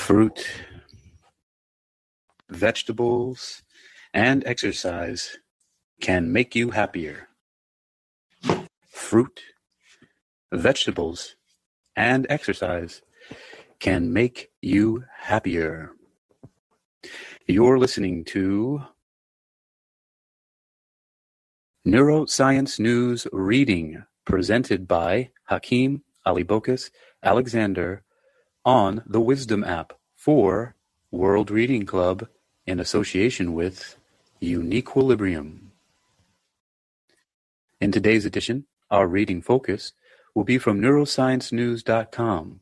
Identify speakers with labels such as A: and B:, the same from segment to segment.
A: Fruit, vegetables, and exercise can make you happier. Fruit, vegetables, and exercise can make you happier. You're listening to Neuroscience News Reading, presented by Hakeem Alibokas Alexander on the Wisdom app for World Reading Club in association with UniquilibriuM. In today's edition, our reading focus will be from neurosciencenews.com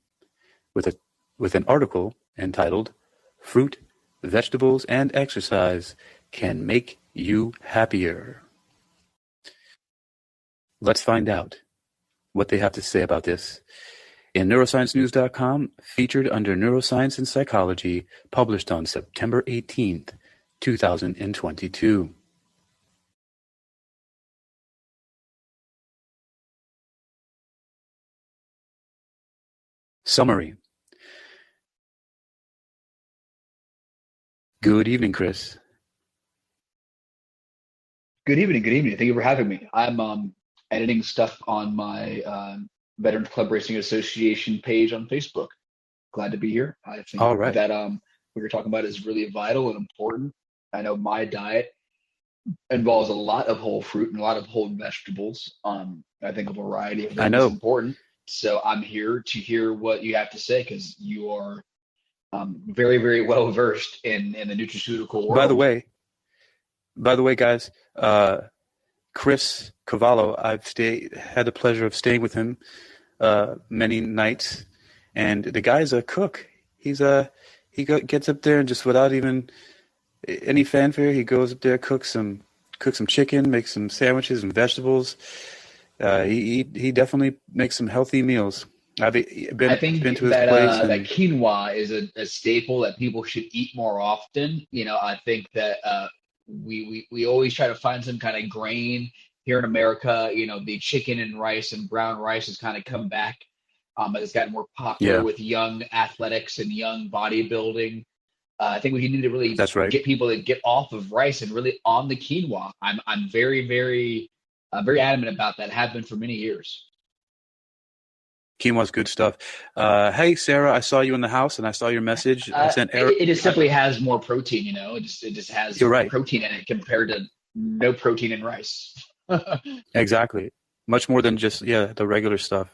A: with an article entitled Fruit, Vegetables, and Exercise Can Make You Happier. Let's find out what they have to say about this in neurosciencenews.com, featured under Neuroscience and Psychology, published on September 18th, 2022. Summary. Good evening, Chris.
B: Good evening. Good evening. Thank you for having me. I'm editing stuff on my Veterans Club Racing Association page on Facebook. Glad to be here. I think
A: All right.
B: that what you're talking about is really vital and important. I know my diet involves a lot of whole fruit and a lot of whole vegetables. I think a variety of them is important. So I'm here to hear what you have to say because you are very, very well versed in the nutraceutical world.
A: By the way, guys, Chris Cavallo, I've had the pleasure of staying with him many nights, and the guy's a cook. He gets up there and just without even any fanfare, he goes up there, cooks some chicken, makes some sandwiches and vegetables. He definitely makes some healthy meals. I've been to his place.
B: That quinoa is a staple that people should eat more often. I think that we always try to find some kind of grain here in America. The chicken and rice and brown rice has kind of come back. It's gotten more popular with young athletics and young bodybuilding. I think we need to really get people to get off of rice and really on the quinoa. I'm very, very, very adamant about that. Have been for many years.
A: Quinoa's good stuff. Hey, Sarah, I saw you in the house and I saw your message.
B: It just simply has more protein, It just has protein in it compared to no protein in rice.
A: Exactly. Much more than just, the regular stuff.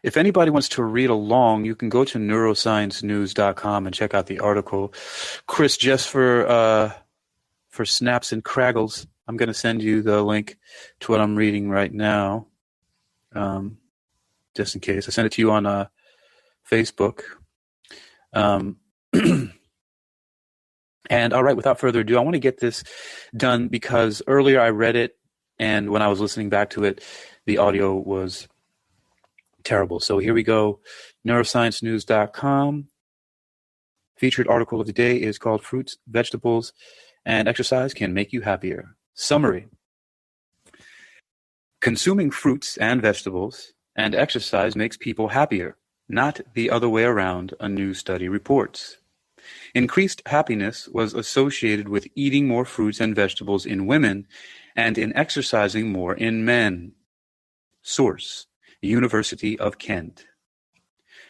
A: If anybody wants to read along, you can go to neurosciencenews.com and check out the article. Chris, just for snaps and craggles, I'm going to send you the link to what I'm reading right now. Just in case. I sent it to you on Facebook. And all right, without further ado, I want to get this done because earlier I read it, and when I was listening back to it, the audio was terrible. So here we go. Neurosciencenews.com. Featured article of the day is called Fruits, Vegetables, and Exercise Can Make You Happier. Summary. Consuming fruits and vegetables and exercise makes people happier, not the other way around, a new study reports. Increased happiness was associated with eating more fruits and vegetables in women and in exercising more in men. Source: University of Kent.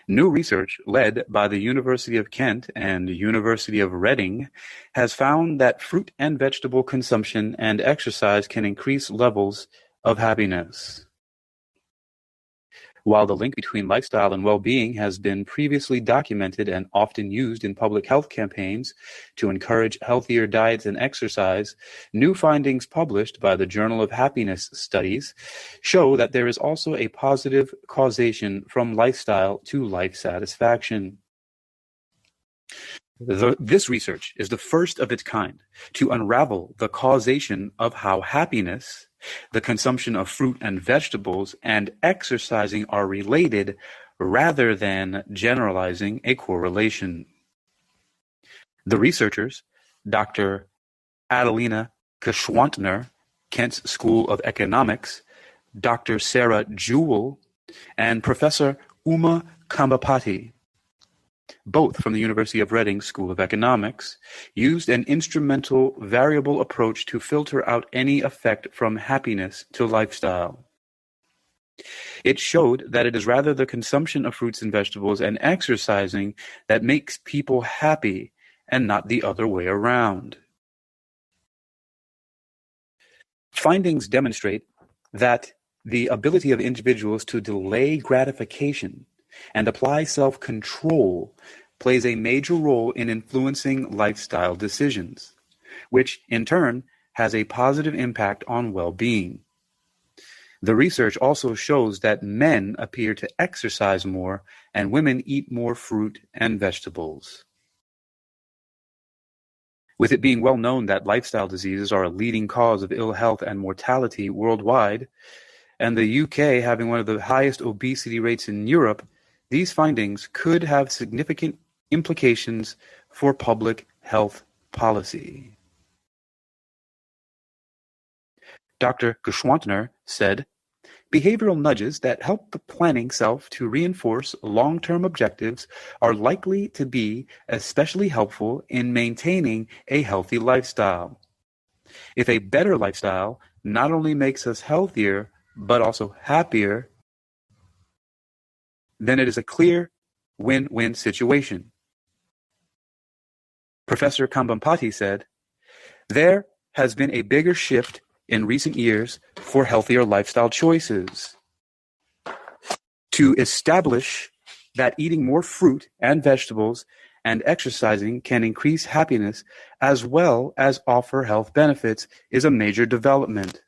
A: New research led by the University of Kent and University of Reading has found that fruit and vegetable consumption and exercise can increase levels of happiness. While the link between lifestyle and well-being has been previously documented and often used in public health campaigns to encourage healthier diets and exercise, new findings published by the Journal of Happiness Studies show that there is also a positive causation from lifestyle to life satisfaction. This research is the first of its kind to unravel the causation of how happiness, the consumption of fruit and vegetables, and exercising are related rather than generalizing a correlation. The researchers, Dr. Adelina Geschwantner, Kent's School of Economics, Dr. Sarah Jewell, and Professor Uma Kambapati, both from the University of Reading School of Economics, used an instrumental variable approach to filter out any effect from happiness to lifestyle. It showed that it is rather the consumption of fruits and vegetables and exercising that makes people happy and not the other way around. Findings demonstrate that the ability of individuals to delay gratification and apply self-control plays a major role in influencing lifestyle decisions, which in turn has a positive impact on well-being. The research also shows that men appear to exercise more and women eat more fruit and vegetables. With it being well known that lifestyle diseases are a leading cause of ill health and mortality worldwide, and the UK having one of the highest obesity rates in Europe, these findings could have significant implications for public health policy. Dr. Geschwantner said, "Behavioral nudges that help the planning self to reinforce long-term objectives are likely to be especially helpful in maintaining a healthy lifestyle. If a better lifestyle not only makes us healthier, but also happier, then it is a clear win-win situation." Professor Kambampati said, "There has been a bigger shift in recent years for healthier lifestyle choices. To establish that eating more fruit and vegetables and exercising can increase happiness as well as offer health benefits is a major development.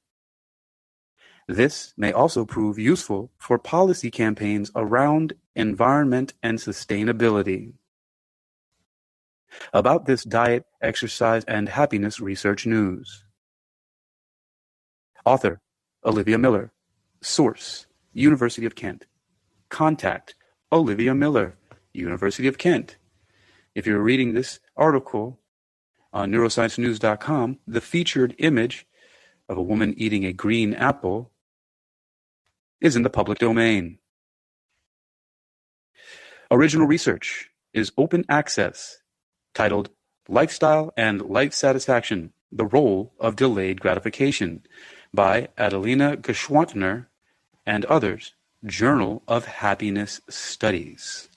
A: This may also prove useful for policy campaigns around environment and sustainability." About this diet, exercise, and happiness research news. Author, Olivia Miller. Source, University of Kent. Contact, Olivia Miller, University of Kent. If you're reading this article on neurosciencenews.com, the featured image of a woman eating a green apple is in the public domain. Original research is open access, titled "Lifestyle and Life Satisfaction: The Role of Delayed Gratification" by Adelina Geschwantner and others, Journal of Happiness Studies.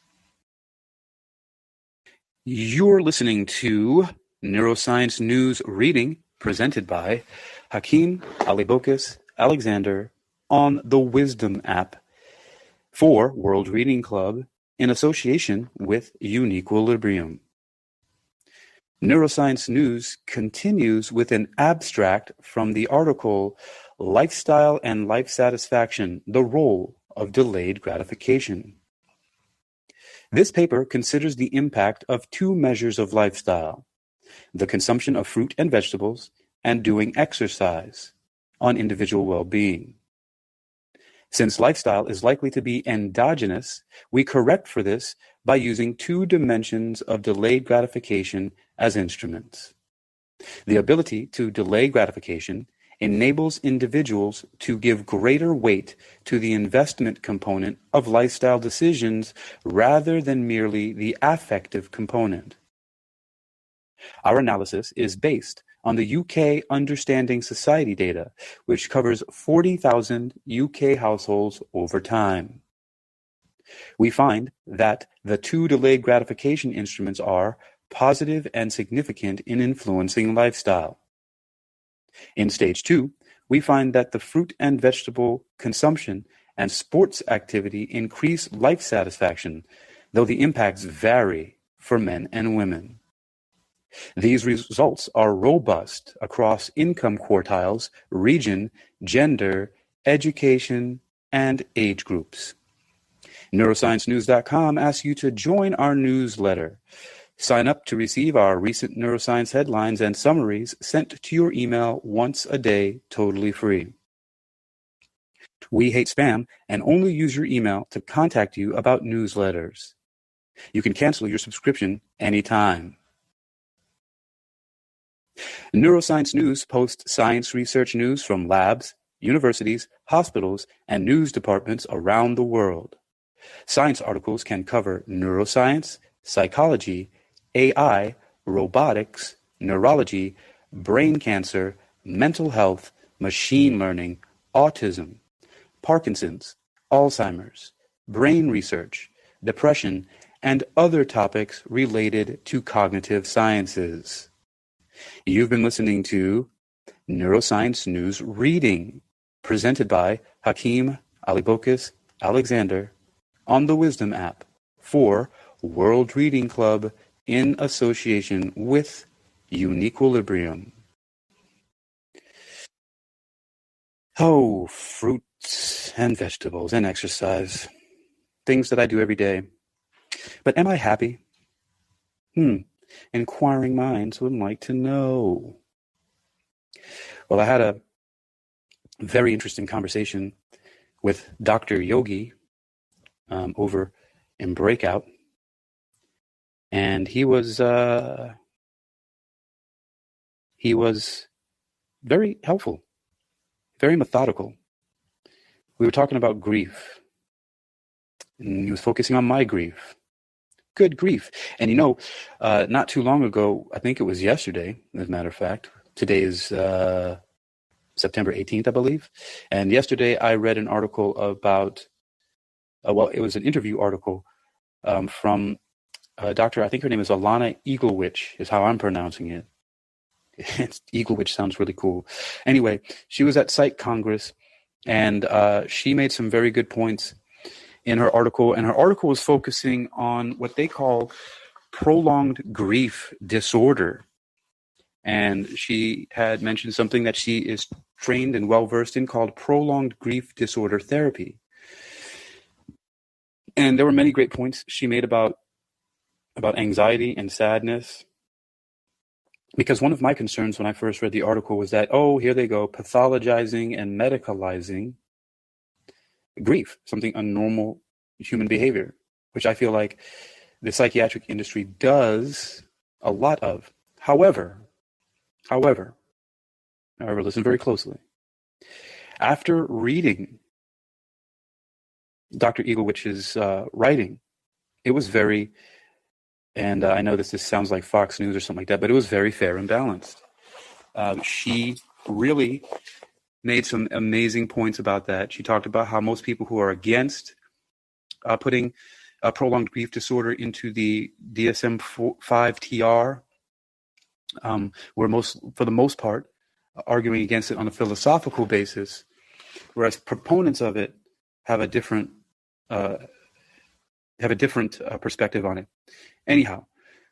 A: You're listening to Neuroscience News Reading, presented by Hakeem Alibokis Alexander on the Wisdom app for World Reading Club in association with UniquilibriuM. Neuroscience News continues with an abstract from the article "Lifestyle and Life Satisfaction: The Role of Delayed Gratification." This paper considers the impact of two measures of lifestyle, the consumption of fruit and vegetables and doing exercise, on individual well-being. Since lifestyle is likely to be endogenous, we correct for this by using two dimensions of delayed gratification as instruments. The ability to delay gratification enables individuals to give greater weight to the investment component of lifestyle decisions rather than merely the affective component. Our analysis is based on the UK Understanding Society data, which covers 40,000 UK households over time. We find that the two delayed gratification instruments are positive and significant in influencing lifestyle. In stage 2, we find that the fruit and vegetable consumption and sports activity increase life satisfaction, though the impacts vary for men and women. These results are robust across income quartiles, region, gender, education, and age groups. NeuroscienceNews.com asks you to join our newsletter. Sign up to receive our recent neuroscience headlines and summaries sent to your email once a day, totally free. We hate spam and only use your email to contact you about newsletters. You can cancel your subscription anytime. Neuroscience News posts science research news from labs, universities, hospitals, and news departments around the world. Science articles can cover neuroscience, psychology, AI, robotics, neurology, brain cancer, mental health, machine learning, autism, Parkinson's, Alzheimer's, brain research, depression, and other topics related to cognitive sciences. You've been listening to Neuroscience News Reading, presented by Hakeem Alibokis Alexander on the Wisdom app for World Reading Club in association with UniquilibriuM. Oh, fruits and vegetables and exercise. Things that I do every day. But am I happy? Inquiring minds would like to know. Well, I had a very interesting conversation with Dr. Yogi over in Breakout, and he was very helpful, very methodical. We were talking about grief, and he was focusing on my grief. Good grief. And not too long ago, I think it was yesterday, as a matter of fact, today is September 18th, I believe. And yesterday I read an article about, it was an interview article from Dr. I think her name is Alana Eaglewich, is how I'm pronouncing it. Eaglewich sounds really cool. Anyway, she was at Psych Congress, and she made some very good points in her article. And her article was focusing on what they call prolonged grief disorder. And she had mentioned something that she is trained and well-versed in called prolonged grief disorder therapy. And there were many great points she made about anxiety and sadness. Because one of my concerns when I first read the article was that, here they go, pathologizing and medicalizing grief, something unnormal human behavior, which I feel like the psychiatric industry does a lot of. However, listen very closely. After reading Dr. Eaglewich's writing, it was very, and I know this sounds like Fox News or something like that, but it was very fair and balanced. She really made some amazing points about that. She talked about how most people who are against putting a prolonged grief disorder into the DSM-5 TR were for the most part, arguing against it on a philosophical basis, whereas proponents of it have a different perspective on it. Anyhow,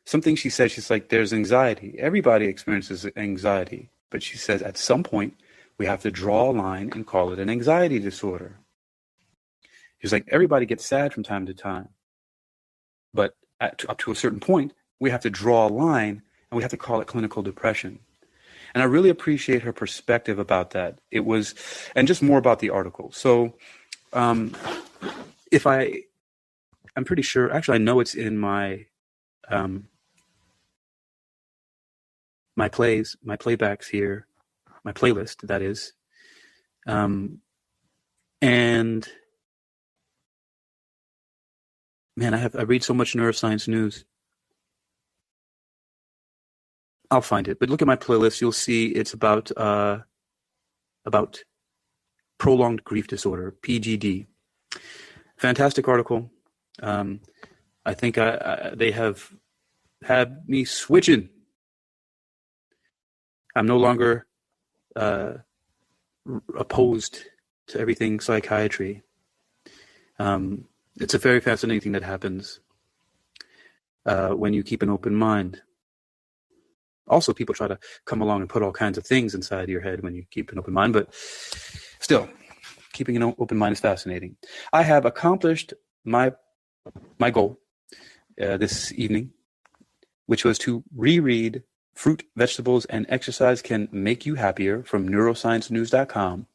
A: something she said, she's like, there's anxiety. Everybody experiences anxiety, but she says at some point we have to draw a line and call it an anxiety disorder. She's like, everybody gets sad from time to time, but up to a certain point, we have to draw a line and we have to call it clinical depression. And I really appreciate her perspective about that. It was, and just more about the article. So I'm pretty sure, actually I know it's in my my playbacks here, my playlist, that is. And man, I read so much neuroscience news. I'll find it, but look at my playlist. You'll see it's about prolonged grief disorder, PGD. Fantastic article. I think they have had me switching. I'm no longer opposed to everything psychiatry. It's a very fascinating thing that happens when you keep an open mind. Also, people try to come along and put all kinds of things inside your head when you keep an open mind, but still, keeping an open mind is fascinating. I have accomplished my goal this evening, which was to reread Fruit, Vegetables, and Exercise Can Make You Happier from neurosciencenews.com,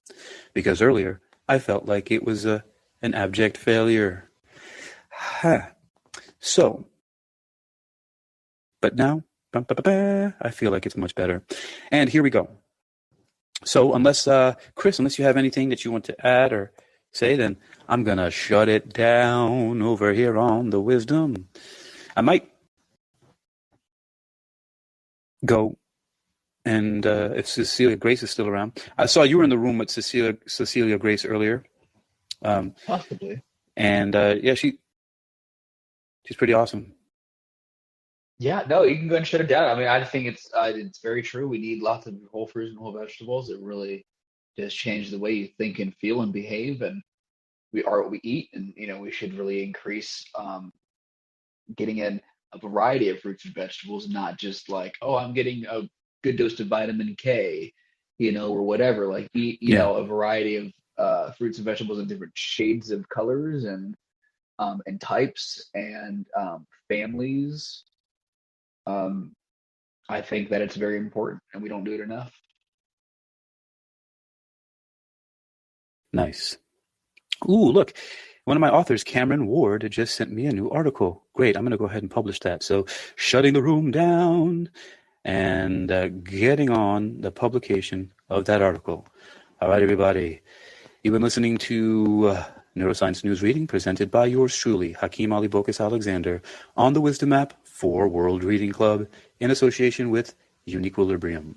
A: because earlier I felt like it was an abject failure. So, but now, I feel like it's much better. And here we go. So unless, Chris, unless you have anything that you want to add or say, then I'm going to shut it down over here on the Wisdom. I might go and if Cecilia Grace is still around. I saw you were in the room with Cecilia Grace earlier.
B: Possibly.
A: And yeah, she's pretty awesome.
B: Yeah, no, you can go and shut it down. I mean, I think it's very true. We need lots of whole fruits and whole vegetables. It really does change the way you think and feel and behave, and we are what we eat. And we should really increase getting in a variety of fruits and vegetables, not just like, oh, I'm getting a good dose of vitamin K, or whatever. Like eat,
A: Yeah,
B: a variety of fruits and vegetables in different shades of colors and types and families. Um, I think that it's very important, and we don't do it enough.
A: nice. Ooh, look, one of my authors, Cameron Ward, just sent me a new article. Great, I'm going to go ahead and publish that. So, shutting the room down and getting on the publication of that article. All right, everybody. You've been listening to Neuroscience News Reading presented by yours truly, Hakeem Ali Bokus Alexander, on the Wisdom app for World Reading Club in association with UniquilibriuM.